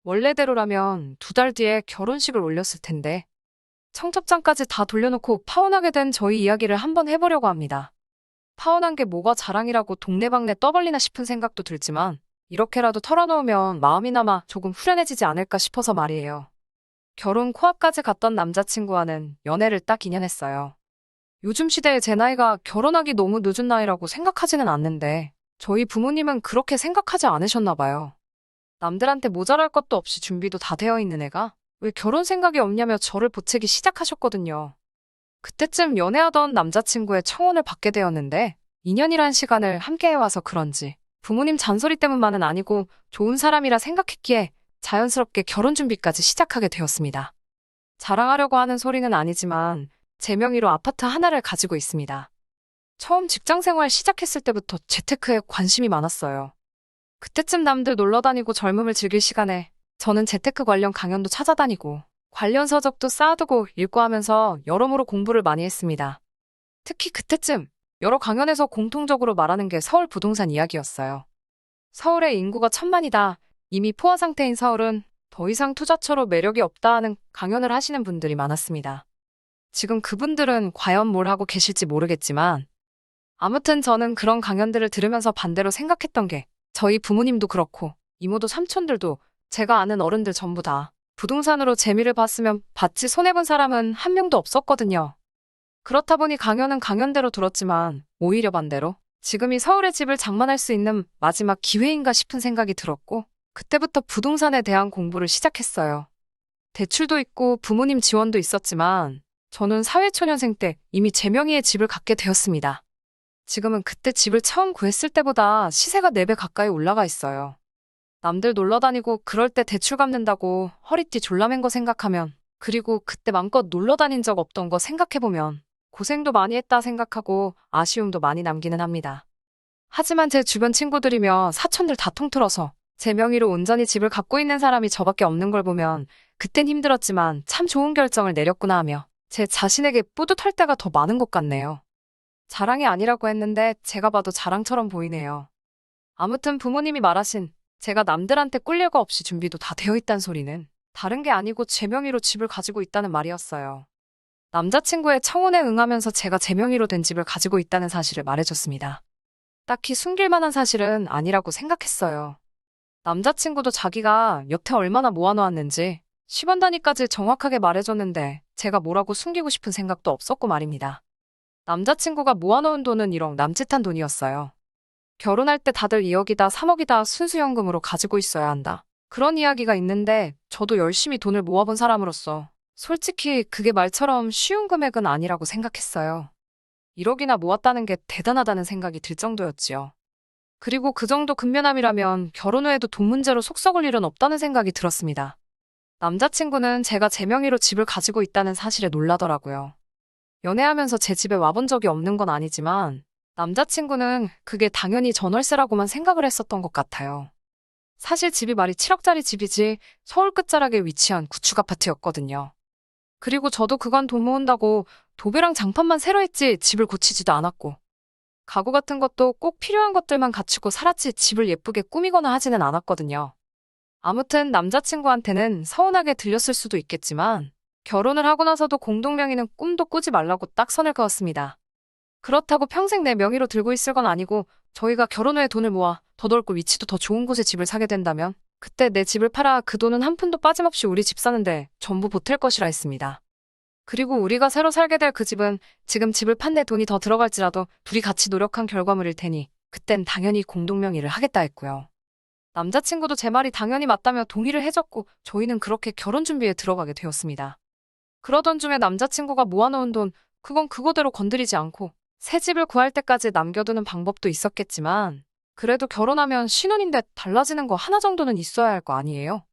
원래대로라면 2달 뒤에 결혼식을 올렸을 텐데 청첩장까지 다 돌려놓고 파혼하게 된 저희 이야기를 한번 해보려고 합니다. 파혼한 게 뭐가 자랑이라고 동네방네 떠벌리나 싶은 생각도 들지만 이렇게라도 털어놓으면 마음이나마 조금 후련해지지 않을까 싶어서 말이에요. 결혼 코앞까지 갔던 남자친구와는 연애를 딱 2년 했어요. 요즘 시대에 제 나이가 결혼하기 너무 늦은 나이라고 생각하지는 않는데 저희 부모님은 그렇게 생각하지 않으셨나 봐요. 남들한테 모자랄 것도 없이 준비도 다 되어 있는 애가 왜 결혼 생각이 없냐며 저를 보채기 시작하셨거든요. 그때쯤 연애하던 남자친구의 청혼을 받게 되었는데 2년이란 시간을 함께 해와서 그런지 부모님 잔소리 때문만은 아니고 좋은 사람이라 생각했기에 자연스럽게 결혼 준비까지 시작하게 되었습니다. 자랑하려고 하는 소리는 아니지만 제 명의로 아파트 하나를 가지고 있습니다. 처음 직장 생활 시작했을 때부터 재테크에 관심이 많았어요. 그때쯤 남들 놀러 다니고 젊음을 즐길 시간에 저는 재테크 관련 강연도 찾아다니고 관련 서적도 쌓아두고 읽고 하면서 여러모로 공부를 많이 했습니다. 특히 그때쯤 여러 강연에서 공통적으로 말하는 게 서울 부동산 이야기였어요. 서울의 인구가 1,000만이다. 이미 포화 상태인 서울은 더 이상 투자처로 매력이 없다 하는 강연을 하시는 분들이 많았습니다. 지금 그분들은 과연 뭘 하고 계실지 모르겠지만 아무튼 저는 그런 강연들을 들으면서 반대로 생각했던 게 저희 부모님도 그렇고 이모도 삼촌들도 제가 아는 어른들 전부 다 부동산으로 재미를 봤으면 봤지 손해본 사람은 한 명도 없었거든요. 그렇다 보니 강연은 강연대로 들었지만 오히려 반대로 지금이 서울의 집을 장만할 수 있는 마지막 기회인가 싶은 생각이 들었고 그때부터 부동산에 대한 공부를 시작했어요. 대출도 있고 부모님 지원도 있었지만 저는 사회초년생 때 이미 제 명의의 집을 갖게 되었습니다. 지금은 그때 집을 처음 구했을 때보다 시세가 4배 가까이 올라가 있어요. 남들 놀러 다니고 그럴 때 대출 갚는다고 허리띠 졸라맨 거 생각하면 그리고 그때 맘껏 놀러 다닌 적 없던 거 생각해보면 고생도 많이 했다 생각하고 아쉬움도 많이 남기는 합니다. 하지만 제 주변 친구들이며 사촌들 다 통틀어서 제 명의로 온전히 집을 갖고 있는 사람이 저밖에 없는 걸 보면 그땐 힘들었지만 참 좋은 결정을 내렸구나 하며 제 자신에게 뿌듯할 때가 더 많은 것 같네요. 자랑이 아니라고 했는데 제가 봐도 자랑처럼 보이네요. 아무튼 부모님이 말하신 제가 남들한테 꿀릴 거 없이 준비도 다 되어 있다는 소리는 다른 게 아니고 제 명의로 집을 가지고 있다는 말이었어요. 남자친구의 청혼에 응하면서 제가 제 명의로 된 집을 가지고 있다는 사실을 말해줬습니다. 딱히 숨길 만한 사실은 아니라고 생각했어요. 남자친구도 자기가 여태 얼마나 모아놓았는지 10원 단위까지 정확하게 말해줬는데 제가 뭐라고 숨기고 싶은 생각도 없었고 말입니다. 남자친구가 모아놓은 돈은 1억 남짓한 돈이었어요. 결혼할 때 다들 2억이다 3억이다 순수연금으로 가지고 있어야 한다. 그런 이야기가 있는데 저도 열심히 돈을 모아본 사람으로서 솔직히 그게 말처럼 쉬운 금액은 아니라고 생각했어요. 1억이나 모았다는 게 대단하다는 생각이 들 정도였지요. 그리고 그 정도 근면함이라면 결혼 후에도 돈 문제로 속 썩을 일은 없다는 생각이 들었습니다. 남자친구는 제가 제 명의로 집을 가지고 있다는 사실에 놀라더라고요. 연애하면서 제 집에 와본 적이 없는 건 아니지만 남자친구는 그게 당연히 전월세라고만 생각을 했었던 것 같아요. 사실 집이 말이 7억짜리 집이지 서울 끝자락에 위치한 구축 아파트였거든요. 그리고 저도 그간 돈 모은다고 도배랑 장판만 새로 했지 집을 고치지도 않았고 가구 같은 것도 꼭 필요한 것들만 갖추고 살았지 집을 예쁘게 꾸미거나 하지는 않았거든요. 아무튼 남자친구한테는 서운하게 들렸을 수도 있겠지만 결혼을 하고 나서도 공동명의는 꿈도 꾸지 말라고 딱 선을 그었습니다. 그렇다고 평생 내 명의로 들고 있을 건 아니고 저희가 결혼 후에 돈을 모아 더 넓고 위치도 더 좋은 곳에 집을 사게 된다면 그때 내 집을 팔아 그 돈은 한 푼도 빠짐없이 우리 집 사는데 전부 보탤 것이라 했습니다. 그리고 우리가 새로 살게 될 그 집은 지금 집을 판 데 돈이 더 들어갈지라도 둘이 같이 노력한 결과물일 테니 그땐 당연히 공동명의를 하겠다 했고요. 남자친구도 제 말이 당연히 맞다며 동의를 해줬고 저희는 그렇게 결혼 준비에 들어가게 되었습니다. 그러던 중에 남자친구가 모아놓은 돈 그건 그거대로 건드리지 않고 새 집을 구할 때까지 남겨두는 방법도 있었겠지만 그래도 결혼하면 신혼인데 달라지는 거 하나 정도는 있어야 할 거 아니에요.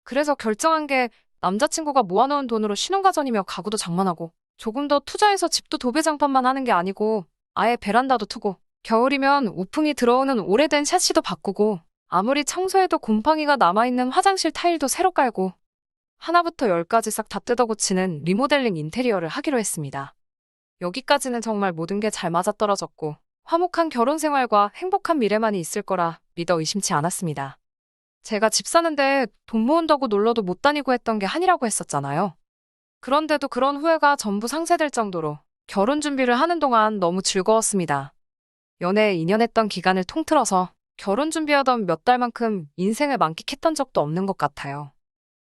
그래서 결정한 게 남자친구가 모아놓은 돈으로 신혼가전이며 가구도 장만하고 조금 더 투자해서 집도 도배장판만 하는 게 아니고 아예 베란다도 트고 겨울이면 우풍이 들어오는 오래된 샤시도 바꾸고 아무리 청소해도 곰팡이가 남아있는 화장실 타일도 새로 깔고 하나부터 10까지 싹 다 뜯어고치는 리모델링 인테리어를 하기로 했습니다. 여기까지는 정말 모든 게 잘 맞아떨어졌고 화목한 결혼 생활과 행복한 미래만이 있을 거라 믿어 의심치 않았습니다. 제가 집 사는데 돈 모은다고 놀러도 못 다니고 했던 게 한이라고 했었잖아요. 그런데도 그런 후회가 전부 상쇄될 정도로 결혼 준비를 하는 동안 너무 즐거웠습니다. 연애 2년 했던 기간을 통틀어서 결혼 준비하던 몇 달만큼 인생을 만끽했던 적도 없는 것 같아요.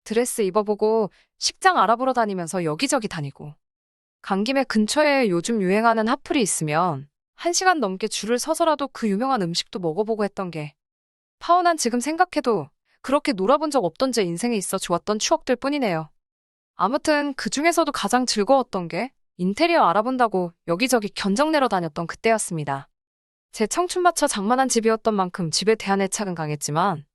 드레스 입어보고 식장 알아보러 다니면서 여기저기 다니고 간 김에 근처에 요즘 유행하는 핫플이 있으면 1시간 넘게 줄을 서서라도 그 유명한 음식도 먹어보고 했던 게 파혼한 지금 생각해도 그렇게 놀아본 적 없던 제 인생에 있어 좋았던 추억들 뿐이네요. 아무튼 그 중에서도 가장 즐거웠던 게 인테리어 알아본다고 여기저기 견적 내러 다녔던 그때였습니다. 제 청춘 바쳐 장만한 집이었던 만큼 집에 대한 애착은 강했지만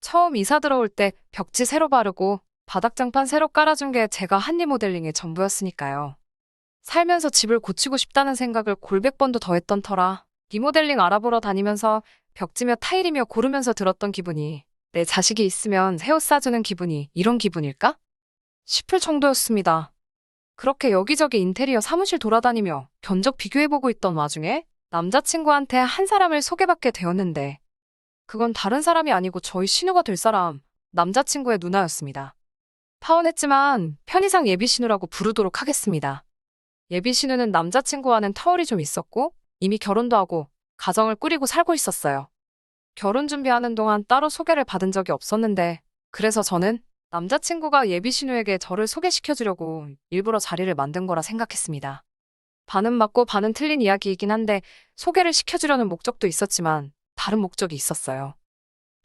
처음 이사 들어올 때 벽지 새로 바르고 바닥장판 새로 깔아준 게 제가 한 리모델링의 전부였으니까요. 살면서 집을 고치고 싶다는 생각을 골백 번도 더 했던 터라 리모델링 알아보러 다니면서 벽지며 타일이며 고르면서 들었던 기분이 내 자식이 있으면 새 옷 사주는 기분이 이런 기분일까? 싶을 정도였습니다. 그렇게 여기저기 인테리어 사무실 돌아다니며 견적 비교해보고 있던 와중에 남자친구한테 한 사람을 소개받게 되었는데 그건 다른 사람이 아니고 저희 신우가 될 사람, 남자친구의 누나였습니다. 파혼했지만 편의상 예비신우라고 부르도록 하겠습니다. 예비신우는 남자친구와는 터울이 좀 있었고 이미 결혼도 하고 가정을 꾸리고 살고 있었어요. 결혼 준비하는 동안 따로 소개를 받은 적이 없었는데 그래서 저는 남자친구가 예비신우에게 저를 소개시켜주려고 일부러 자리를 만든 거라 생각했습니다. 반은 맞고 반은 틀린 이야기이긴 한데 소개를 시켜주려는 목적도 있었지만 다른 목적이 있었어요.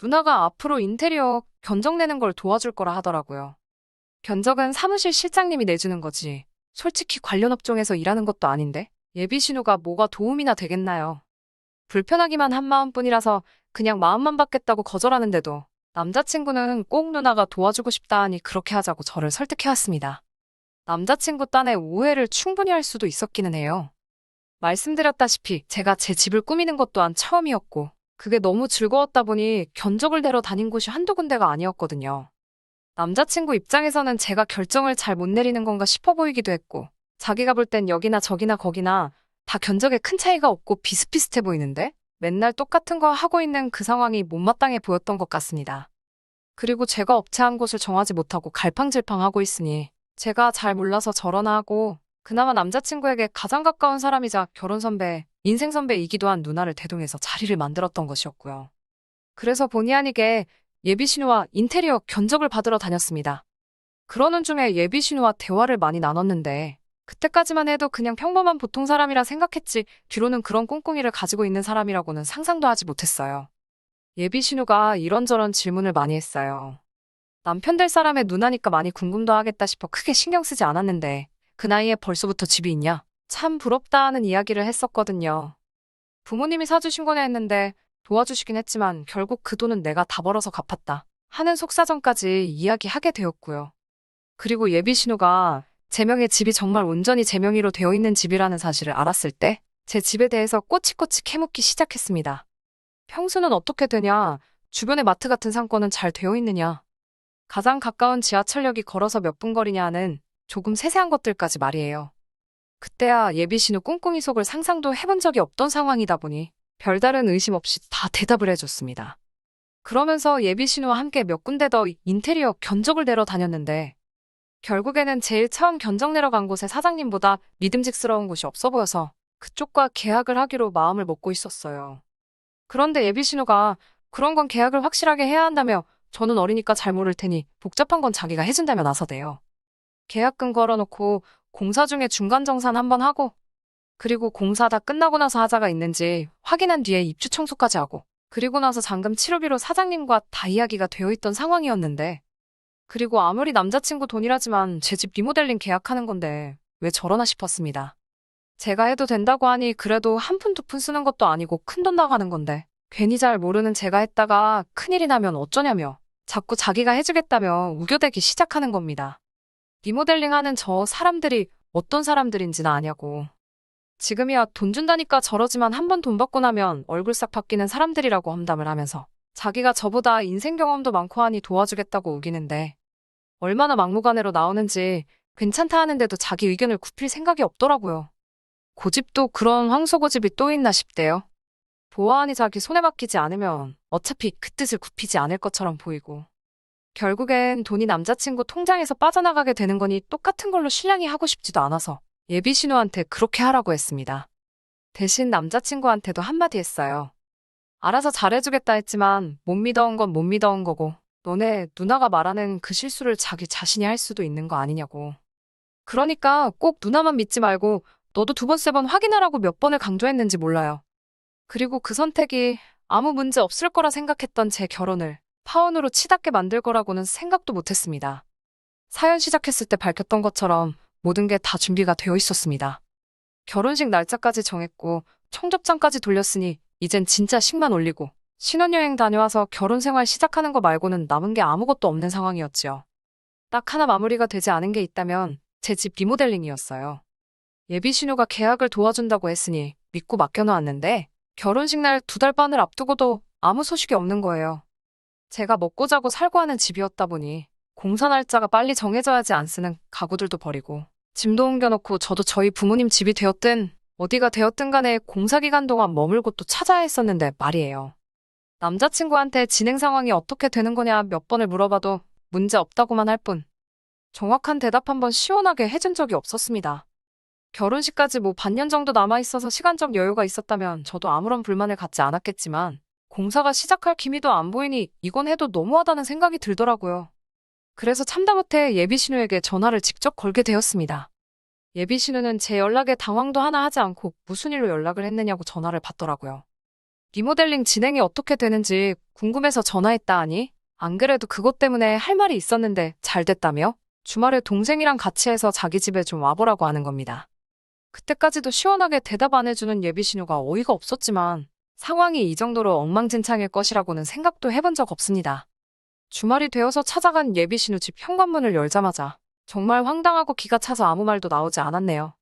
누나가 앞으로 인테리어 견적 내는 걸 도와줄 거라 하더라고요. 견적은 사무실 실장님이 내주는 거지. 솔직히 관련 업종에서 일하는 것도 아닌데 예비신우가 뭐가 도움이나 되겠나요? 불편하기만 한 마음뿐이라서 그냥 마음만 받겠다고 거절하는데도 남자친구는 꼭 누나가 도와주고 싶다 하니 그렇게 하자고 저를 설득해왔습니다. 남자친구 딴에 오해를 충분히 할 수도 있었기는 해요. 말씀드렸다시피 제가 제 집을 꾸미는 것 또한 처음이었고 그게 너무 즐거웠다 보니 견적을 내러 다닌 곳이 한두 군데가 아니었거든요. 남자친구 입장에서는 제가 결정을 잘 못 내리는 건가 싶어 보이기도 했고 자기가 볼 땐 여기나 저기나 거기나 다 견적에 큰 차이가 없고 비슷비슷해 보이는데 맨날 똑같은 거 하고 있는 그 상황이 못마땅해 보였던 것 같습니다. 그리고 제가 업체 한 곳을 정하지 못하고 갈팡질팡하고 있으니 제가 잘 몰라서 저러나 하고 그나마 남자친구에게 가장 가까운 사람이자 결혼 선배, 인생 선배이기도 한 누나를 대동해서 자리를 만들었던 것이었고요. 그래서 본의 아니게 예비신우와 인테리어 견적을 받으러 다녔습니다. 그러는 중에 예비신우와 대화를 많이 나눴는데 그때까지만 해도 그냥 평범한 보통 사람이라 생각했지 뒤로는 그런 꿍꿍이를 가지고 있는 사람이라고는 상상도 하지 못했어요. 예비신우가 이런저런 질문을 많이 했어요. 남편 될 사람의 누나니까 많이 궁금도 하겠다 싶어 크게 신경 쓰지 않았는데 그 나이에 벌써부터 집이 있냐? 참 부럽다 하는 이야기를 했었거든요. 부모님이 사주신 거네 했는데 도와주시긴 했지만 결국 그 돈은 내가 다 벌어서 갚았다 하는 속사정까지 이야기하게 되었고요. 그리고 예비신우가 제 명의 집이 정말 온전히 제 명의로 되어 있는 집이라는 사실을 알았을 때 제 집에 대해서 꼬치꼬치 캐묻기 시작했습니다. 평수는 어떻게 되냐? 주변에 마트 같은 상권은 잘 되어 있느냐? 가장 가까운 지하철역이 걸어서 몇 분 거리냐 하는 조금 세세한 것들까지 말이에요. 그때야 예비신우 꿍꿍이 속을 상상도 해본 적이 없던 상황이다 보니 별다른 의심 없이 다 대답을 해줬습니다. 그러면서 예비신우와 함께 몇 군데 더 인테리어 견적을 내러 다녔는데 결국에는 제일 처음 견적 내러 간 곳의 사장님보다 믿음직스러운 곳이 없어 보여서 그쪽과 계약을 하기로 마음을 먹고 있었어요. 그런데 예비신우가 그런 건 계약을 확실하게 해야 한다며 저는 어리니까 잘 모를 테니 복잡한 건 자기가 해준다며 나서대요. 계약금 걸어놓고 공사 중에 중간정산 한번 하고 그리고 공사 다 끝나고 나서 하자가 있는지 확인한 뒤에 입주 청소까지 하고 그리고 나서 잔금 치료비로 사장님과 다 이야기가 되어 있던 상황이었는데 그리고 아무리 남자친구 돈이라지만 제 집 리모델링 계약하는 건데 왜 저러나 싶었습니다. 제가 해도 된다고 하니 그래도 한 푼 두 푼 쓰는 것도 아니고 큰돈 나가는 건데 괜히 잘 모르는 제가 했다가 큰일이 나면 어쩌냐며 자꾸 자기가 해주겠다며 우겨대기 시작하는 겁니다. 리모델링 하는 저 사람들이 어떤 사람들인지는 아냐고. 지금이야 돈 준다니까 저러지만 한 번 돈 받고 나면 얼굴 싹 바뀌는 사람들이라고 험담을 하면서 자기가 저보다 인생 경험도 많고 하니 도와주겠다고 우기는데 얼마나 막무가내로 나오는지 괜찮다 하는데도 자기 의견을 굽힐 생각이 없더라고요. 고집도 그런 황소고집이 또 있나 싶대요. 보아하니 자기 손에 맡기지 않으면 어차피 그 뜻을 굽히지 않을 것처럼 보이고 결국엔 돈이 남자친구 통장에서 빠져나가게 되는 거니 똑같은 걸로 신랑이 하고 싶지도 않아서 예비 신우한테 그렇게 하라고 했습니다. 대신 남자친구한테도 한마디 했어요. 알아서 잘해주겠다 했지만 못 믿어온 건 못 믿어온 거고 너네 누나가 말하는 그 실수를 자기 자신이 할 수도 있는 거 아니냐고. 그러니까 꼭 누나만 믿지 말고 너도 두 번, 세 번 확인하라고 몇 번을 강조했는지 몰라요. 그리고 그 선택이 아무 문제 없을 거라 생각했던 제 결혼을 파혼으로 치닫게 만들 거라고는 생각도 못했습니다. 사연 시작했을 때 밝혔던 것처럼 모든 게 다 준비가 되어 있었습니다. 결혼식 날짜까지 정했고 청첩장까지 돌렸으니 이젠 진짜 식만 올리고 신혼여행 다녀와서 결혼 생활 시작하는 거 말고는 남은 게 아무것도 없는 상황이었지요. 딱 하나 마무리가 되지 않은 게 있다면 제 집 리모델링이었어요. 예비 신우가 계약을 도와준다고 했으니 믿고 맡겨놓았는데 결혼식 날 2달 반을 앞두고도 아무 소식이 없는 거예요. 제가 먹고 자고 살고 하는 집이었다 보니 공사 날짜가 빨리 정해져야지 안 쓰는 가구들도 버리고 짐도 옮겨놓고 저도 저희 부모님 집이 되었든 어디가 되었든 간에 공사 기간 동안 머물고 또 찾아야 했었는데 말이에요. 남자친구한테 진행 상황이 어떻게 되는 거냐 몇 번을 물어봐도 문제 없다고만 할 뿐 정확한 대답 한번 시원하게 해준 적이 없었습니다. 결혼식까지 뭐 반년 정도 남아있어서 시간적 여유가 있었다면 저도 아무런 불만을 갖지 않았겠지만 공사가 시작할 기미도 안 보이니 이건 해도 너무하다는 생각이 들더라고요. 그래서 참다 못해 예비 신우에게 전화를 직접 걸게 되었습니다. 예비 신우는 제 연락에 당황도 하나 하지 않고 무슨 일로 연락을 했느냐고 전화를 받더라고요. 리모델링 진행이 어떻게 되는지 궁금해서 전화했다 하니 안 그래도 그것 때문에 할 말이 있었는데 잘 됐다며 주말에 동생이랑 같이 해서 자기 집에 좀 와보라고 하는 겁니다. 그때까지도 시원하게 대답 안 해주는 예비 신우가 어이가 없었지만 상황이 이 정도로 엉망진창일 것이라고는 생각도 해본 적 없습니다. 주말이 되어서 찾아간 예비 신우 집 현관문을 열자마자 정말 황당하고 기가 차서 아무 말도 나오지 않았네요.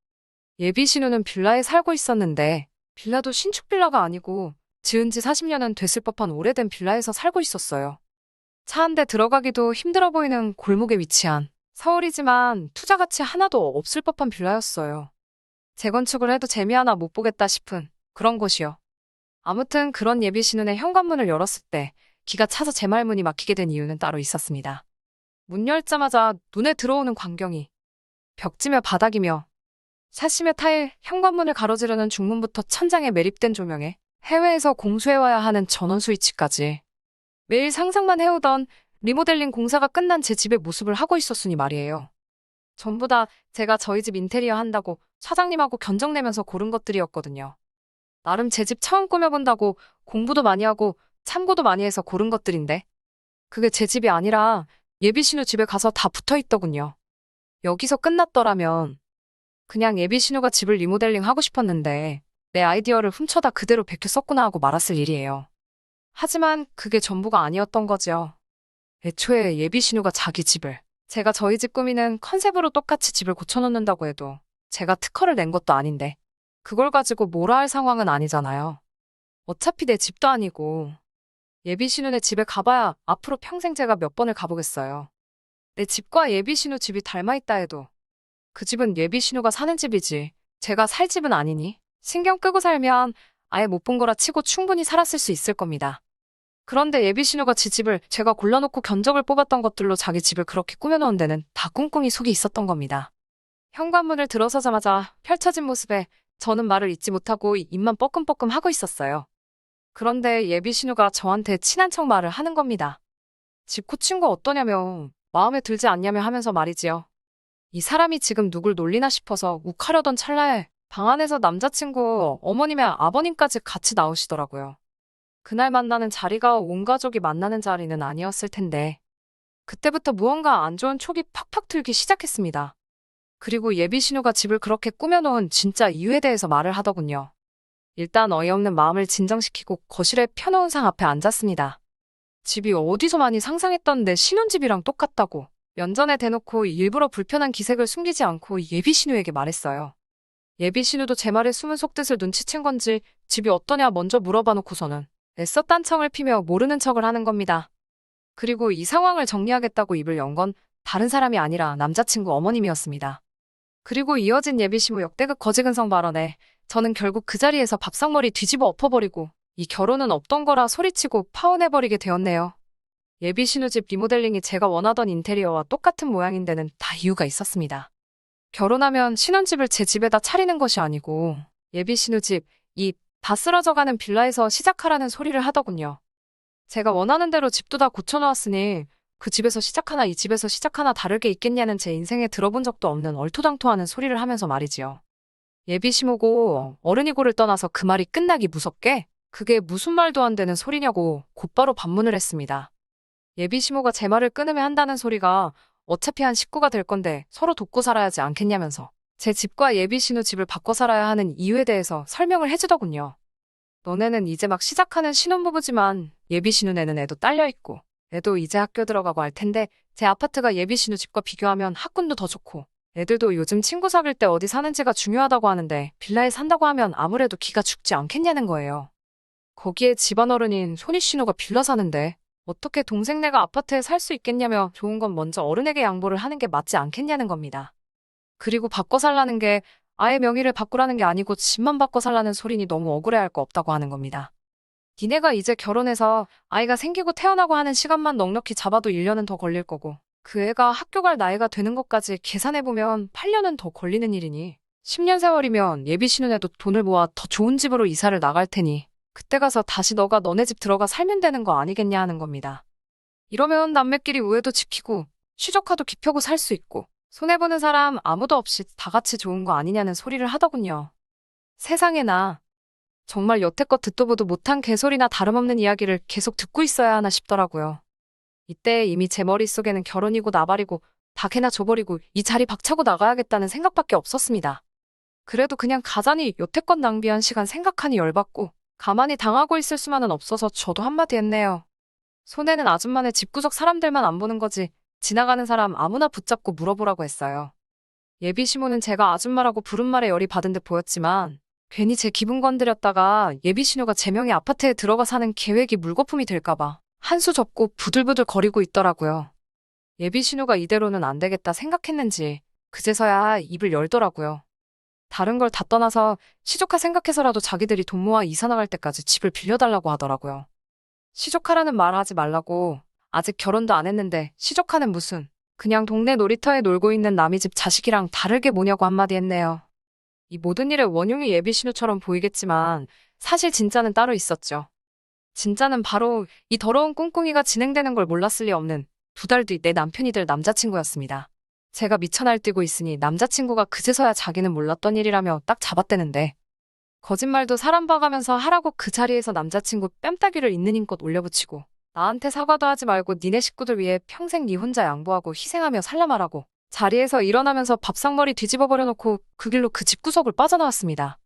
예비 신우는 빌라에 살고 있었는데 빌라도 신축 빌라가 아니고 지은 지 40년은 됐을 법한 오래된 빌라에서 살고 있었어요. 차 한 대 들어가기도 힘들어 보이는 골목에 위치한 서울이지만 투자 가치 하나도 없을 법한 빌라였어요. 재건축을 해도 재미 하나 못 보겠다 싶은 그런 곳이요. 아무튼 그런 예비 신우의 현관문을 열었을 때 기가 차서 제 말문이 막히게 된 이유는 따로 있었습니다. 문 열자마자 눈에 들어오는 광경이 벽지며 바닥이며 사시며 타일, 현관문을 가로지르는 중문부터 천장에 매립된 조명에 해외에서 공수해와야 하는 전원 스위치까지 매일 상상만 해오던 리모델링 공사가 끝난 제 집의 모습을 하고 있었으니 말이에요. 전부 다 제가 저희 집 인테리어 한다고 사장님하고 견적내면서 고른 것들이었거든요. 나름 제 집 처음 꾸며본다고 공부도 많이 하고 참고도 많이 해서 고른 것들인데 그게 제 집이 아니라 예비 신우 집에 가서 다 붙어있더군요. 여기서 끝났더라면 그냥 예비 신우가 집을 리모델링 하고 싶었는데 내 아이디어를 훔쳐다 그대로 베껴 썼구나 하고 말았을 일이에요. 하지만 그게 전부가 아니었던 거죠. 애초에 예비 신우가 자기 집을 제가 저희 집 꾸미는 컨셉으로 똑같이 집을 고쳐놓는다고 해도 제가 특허를 낸 것도 아닌데 그걸 가지고 뭐라 할 상황은 아니잖아요. 어차피 내 집도 아니고 예비 신우네 집에 가봐야 앞으로 평생 제가 몇 번을 가보겠어요. 내 집과 예비 신우 집이 닮아있다 해도 그 집은 예비 신우가 사는 집이지 제가 살 집은 아니니 신경 끄고 살면 아예 못 본 거라 치고 충분히 살았을 수 있을 겁니다. 그런데 예비 신우가 지 집을 제가 골라놓고 견적을 뽑았던 것들로 자기 집을 그렇게 꾸며놓은 데는 다 꿍꿍이 속이 있었던 겁니다. 현관문을 들어서자마자 펼쳐진 모습에 저는 말을 잇지 못하고 입만 뻐끔뻐끔 하고 있었어요. 그런데 예비 신우가 저한테 친한 척 말을 하는 겁니다. 집 고친 거 어떠냐며 마음에 들지 않냐며 하면서 말이지요. 이 사람이 지금 누굴 놀리나 싶어서 욱하려던 찰나에 방 안에서 남자친구, 어머님의 아버님까지 같이 나오시더라고요. 그날 만나는 자리가 온 가족이 만나는 자리는 아니었을 텐데 그때부터 무언가 안 좋은 촉이 팍팍 들기 시작했습니다. 그리고 예비 신우가 집을 그렇게 꾸며놓은 진짜 이유에 대해서 말을 하더군요. 일단 어이없는 마음을 진정시키고 거실에 펴놓은 상 앞에 앉았습니다. 집이 어디서 많이 상상했던 내 신혼집이랑 똑같다고 면전에 대놓고 일부러 불편한 기색을 숨기지 않고 예비 신우에게 말했어요. 예비 신우도 제 말에 숨은 속뜻을 눈치챈 건지 집이 어떠냐 먼저 물어봐 놓고서는 애써 딴청을 피며 모르는 척을 하는 겁니다. 그리고 이 상황을 정리하겠다고 입을 연 건 다른 사람이 아니라 남자친구 어머님이었습니다. 그리고 이어진 예비 신우 역대급 거지근성 발언에 저는 결국 그 자리에서 밥상머리 뒤집어 엎어버리고 이 결혼은 없던 거라 소리치고 파혼해버리게 되었네요. 예비 신우집 리모델링이 제가 원하던 인테리어와 똑같은 모양인 데는 다 이유가 있었습니다. 결혼하면 신혼집을 제 집에다 차리는 것이 아니고 예비 신우집, 이 다 쓰러져가는 빌라에서 시작하라는 소리를 하더군요. 제가 원하는 대로 집도 다 고쳐놓았으니 그 집에서 시작하나 이 집에서 시작하나 다르게 있겠냐는 제 인생에 들어본 적도 없는 얼토당토하는 소리를 하면서 말이지요. 예비 시모고 어른이고를 떠나서 그 말이 끝나기 무섭게 그게 무슨 말도 안 되는 소리냐고 곧바로 반문을 했습니다. 예비 시모가 제 말을 끊으면 한다는 소리가 어차피 한 식구가 될 건데 서로 돕고 살아야지 않겠냐면서 제 집과 예비 신우 집을 바꿔 살아야 하는 이유에 대해서 설명을 해주더군요. 너네는 이제 막 시작하는 신혼부부지만 예비 신우네는 애도 딸려있고 애도 이제 학교 들어가고 할 텐데 제 아파트가 예비 신우 집과 비교하면 학군도 더 좋고 애들도 요즘 친구 사귈 때 어디 사는지가 중요하다고 하는데 빌라에 산다고 하면 아무래도 기가 죽지 않겠냐는 거예요. 거기에 집안 어른인 손이 신우가 빌라 사는데 어떻게 동생네가 아파트에 살 수 있겠냐며 좋은 건 먼저 어른에게 양보를 하는 게 맞지 않겠냐는 겁니다. 그리고 바꿔 살라는 게 아예 명의를 바꾸라는 게 아니고 집만 바꿔 살라는 소리니 너무 억울해할 거 없다고 하는 겁니다. 니네가 이제 결혼해서 아이가 생기고 태어나고 하는 시간만 넉넉히 잡아도 1년은 더 걸릴 거고 그 애가 학교 갈 나이가 되는 것까지 계산해보면 8년은 더 걸리는 일이니 10년 세월이면 예비 신혼에도 돈을 모아 더 좋은 집으로 이사를 나갈 테니 그때 가서 다시 너가 너네 집 들어가 살면 되는 거 아니겠냐 하는 겁니다. 이러면 남매끼리 우애도 지키고 시조카도 기펴고 살 수 있고 손해보는 사람 아무도 없이 다 같이 좋은 거 아니냐는 소리를 하더군요. 세상에나 정말 여태껏 듣도 보도 못한 개소리나 다름없는 이야기를 계속 듣고 있어야 하나 싶더라고요. 이때 이미 제 머릿속에는 결혼이고 나발이고 다 개나 줘버리고 이 자리 박차고 나가야겠다는 생각밖에 없었습니다. 그래도 그냥 가자니 여태껏 낭비한 시간 생각하니 열받고 가만히 당하고 있을 수만은 없어서 저도 한마디 했네요. 손해는 아줌마네 집구석 사람들만 안 보는 거지 지나가는 사람 아무나 붙잡고 물어보라고 했어요. 예비 시모는 제가 아줌마라고 부른 말에 열이 받은 듯 보였지만 괜히 제 기분 건드렸다가 예비 신우가 제 명의 아파트에 들어가 사는 계획이 물거품이 될까봐 한 수 접고 부들부들 거리고 있더라고요. 예비 신우가 이대로는 안 되겠다 생각했는지 그제서야 입을 열더라고요. 다른 걸 다 떠나서 시조카 생각해서라도 자기들이 돈 모아 이사 나갈 때까지 집을 빌려달라고 하더라고요. 시조카라는 말 하지 말라고 아직 결혼도 안 했는데 시조카는 무슨 그냥 동네 놀이터에 놀고 있는 남의 집 자식이랑 다르게 뭐냐고 한마디 했네요. 이 모든 일의 원흉이 예비 신우처럼 보이겠지만 사실 진짜는 따로 있었죠. 진짜는 바로 이 더러운 꿍꿍이가 진행되는 걸 몰랐을 리 없는 2달 뒤 내 남편이 될 남자친구였습니다. 제가 미쳐 날뛰고 있으니 남자친구가 그제서야 자기는 몰랐던 일이라며 딱 잡아대는데 거짓말도 사람 봐가면서 하라고 그 자리에서 남자친구 뺨따귀를 있는 힘껏 올려붙이고 나한테 사과도 하지 말고 니네 식구들 위해 평생 니 혼자 양보하고 희생하며 살라말하고 자리에서 일어나면서 밥상머리 뒤집어 버려놓고 그 길로 그 집구석을 빠져나왔습니다.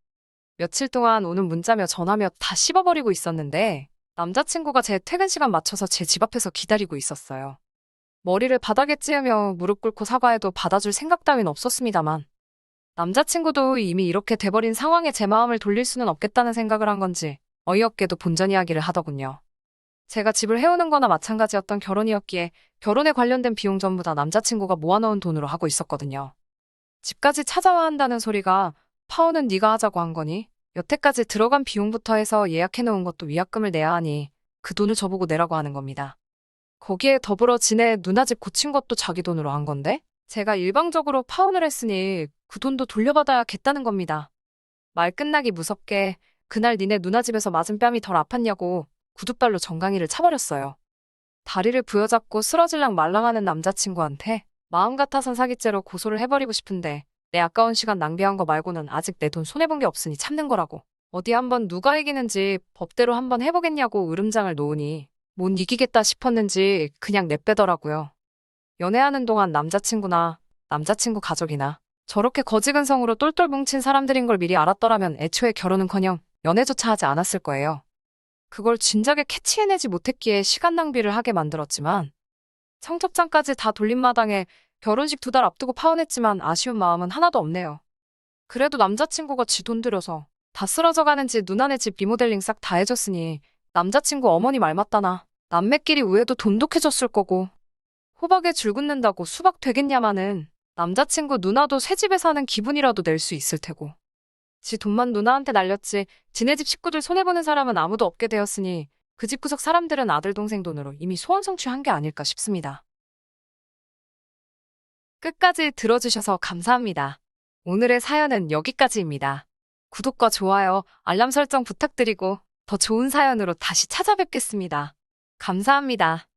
며칠 동안 오는 문자며 전화며 다 씹어버리고 있었는데 남자친구가 제 퇴근 시간 맞춰서 제 집 앞에서 기다리고 있었어요. 머리를 바닥에 찌으며 무릎 꿇고 사과해도 받아줄 생각 따윈 없었습니다만 남자친구도 이미 이렇게 돼버린 상황에 제 마음을 돌릴 수는 없겠다는 생각을 한 건지 어이없게도 본전 이야기를 하더군요. 제가 집을 해오는 거나 마찬가지였던 결혼이었기에 결혼에 관련된 비용 전부 다 남자친구가 모아놓은 돈으로 하고 있었거든요. 집까지 찾아와 한다는 소리가 파혼은 네가 하자고 한 거니? 여태까지 들어간 비용부터 해서 예약해놓은 것도 위약금을 내야 하니 그 돈을 저보고 내라고 하는 겁니다. 거기에 더불어 지네 누나 집 고친 것도 자기 돈으로 한 건데? 제가 일방적으로 파혼을 했으니 그 돈도 돌려받아야겠다는 겁니다. 말 끝나기 무섭게 그날 니네 누나 집에서 맞은 뺨이 덜 아팠냐고 구둣발로 정강이를 차버렸어요. 다리를 부여잡고 쓰러질랑 말랑하는 남자친구한테 마음 같아선 사기죄로 고소를 해버리고 싶은데 내 아까운 시간 낭비한 거 말고는 아직 내 돈 손해본 게 없으니 참는 거라고. 어디 한번 누가 이기는지 법대로 한번 해보겠냐고 으름장을 놓으니 못 이기겠다 싶었는지 그냥 내빼더라고요. 연애하는 동안 남자친구나 남자친구 가족이나 저렇게 거지근성으로 똘똘 뭉친 사람들인 걸 미리 알았더라면 애초에 결혼은커녕 연애조차 하지 않았을 거예요. 그걸 진작에 캐치해내지 못했기에 시간 낭비를 하게 만들었지만 청첩장까지 다 돌린 마당에 결혼식 2달 앞두고 파혼했지만 아쉬운 마음은 하나도 없네요. 그래도 남자친구가 지 돈 들여서 다 쓰러져가는 지 누나네 집 리모델링 싹 다 해줬으니 남자친구 어머니 말 맞다나 남매끼리 우애도 돈독해졌을 거고 호박에 줄 긋는다고 수박 되겠냐마는 남자친구 누나도 새 집에 사는 기분이라도 낼 수 있을 테고 지 돈만 누나한테 날렸지 지네 집 식구들 손해보는 사람은 아무도 없게 되었으니 그 집 구석 사람들은 아들 동생 돈으로 이미 소원 성취한 게 아닐까 싶습니다. 끝까지 들어주셔서 감사합니다. 오늘의 사연은 여기까지입니다. 구독과 좋아요, 알람 설정 부탁드리고 더 좋은 사연으로 다시 찾아뵙겠습니다. 감사합니다.